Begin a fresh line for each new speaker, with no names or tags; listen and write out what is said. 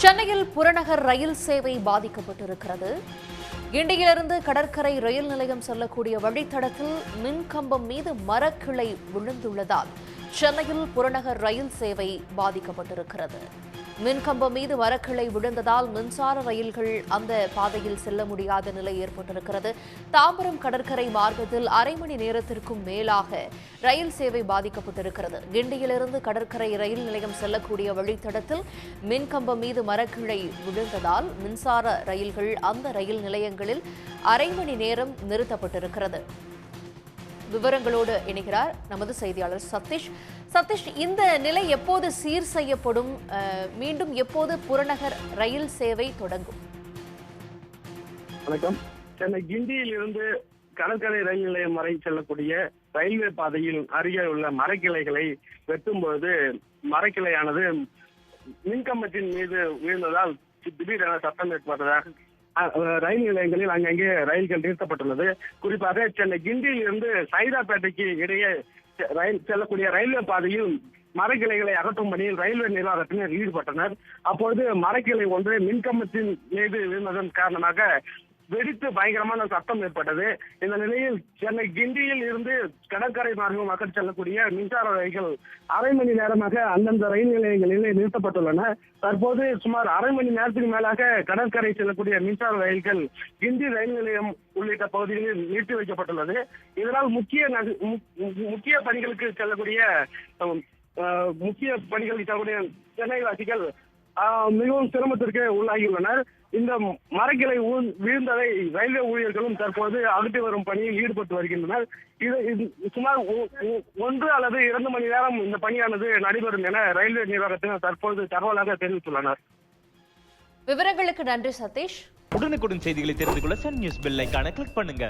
சென்னையில் புறநகர் ரயில் சேவை பாதிக்கப்பட்டிருக்கிறது. கிண்டியிலிருந்து கடற்கரை ரயில் நிலையம் செல்லக்கூடிய வழித்தடத்தில் மின்கம்பம் மீது மரக்கிளை விழுந்துள்ளதால் சென்னையில் புறநகர் ரயில் சேவை பாதிக்கப்பட்டிருக்கிறது. மின்கம்பம் மீது மரக்கிளை விழுந்ததால் மின்சார ரயில்கள் அந்த பாதையில் செல்ல முடியாத நிலை ஏற்பட்டிருக்கிறது. தாம்பரம் கடற்கரை மார்க்கத்தில் அரை மணி நேரத்திற்கும் மேலாக ரயில் சேவை பாதிக்கப்பட்டிருக்கிறது. கிண்டியிலிருந்து கடற்கரை ரயில் நிலையம் செல்லக்கூடிய வழித்தடத்தில் மின்கம்பம் மீது மரக்கிளை விழுந்ததால் மின்சார ரயில்கள் அந்த ரயில் நிலையங்களில் அரை மணி நேரம் நிறுத்தப்பட்டிருக்கிறது. விவரங்களோடு இணைகிறார் நமது செய்தியாளர் சதீஷ். இந்த நிலை எப்போது சீர் செய்யப்படும்? மீண்டும் எப்போது புறநகர் ரயில் சேவை தொடங்கும்?
வணக்கம். சென்னை கிண்டியில் இருந்து கடற்கரை ரயில் நிலையம் வரை செல்லக்கூடிய ரயில்வே பாதையில் அருகே உள்ள மரக்கிளைகளை வெட்டும்போது மரக்கிளையானது மின்கம்பத்தின் மீது விழுந்ததால் திடீரென சத்தம் ஏற்பட்டதாக ரயில் நிலையங்களில் அங்கங்கே ரயில்கள் நிறுத்தப்பட்டுள்ளது. குறிப்பாக சென்னை கிண்டியில் இருந்து சைதாப்பேட்டைக்கு இடையே ரயில் செல்லக்கூடிய ரயில்வே பாதையில் மரக்கிளைகளை அகற்றும் பணியில் ரயில்வே நிர்வாகத்தினர் ஈடுபட்டனர். அப்பொழுது மரக்கிளை ஒன்று மின்கம்பத்தின் மீது விழுந்ததன் காரணமாக வெடித்து பயங்கரமான சத்தம் ஏற்பட்டது. இந்த நிலையில் சென்னை கிண்டியில் இருந்து கடற்கரை மார்க்கமாக செல்லக்கூடிய மின்சார ரயில்கள் அரை மணி நேரமாக அந்தந்த ரயில் நிலையங்களில் நிறுத்தப்பட்டுள்ளன. தற்போது சுமார் அரை மணி நேரத்துக்கு மேலாக கடற்கரை செல்லக்கூடிய மின்சார ரயில்கள் கிண்டி ரயில் நிலையம் உள்ளிட்ட பகுதிகளில் நிறுத்தி வைக்கப்பட்டுள்ளது. இதனால் முக்கிய பணிகளுக்கு செல்லக்கூடிய சென்னை வாசிகள் மிகவும் சிரமத்திற்கு உள்ளாகியுள்ளனர். இந்த மரக்கிளை வீழ்ந்ததை ரயில்வே ஊழியர்களும் தற்போது அகற்றி வரும் பணியில் ஈடுபட்டு வருகின்றனர். இது சுமார் 1 அல்லது 2 மணி நேரம் இந்த பணியானது நடைபெறும் என ரயில்வே நிர்வாகத்தினர் தற்போது தகவலாக தெரிவித்துள்ளனர்.
விவரங்களுக்கு நன்றி சதீஷ்.
உடனுக்குடன் செய்திகளை தெரிந்து கொள்ள சன் நியூஸ் பெல் ஐகானை கிளிக் பண்ணுங்க.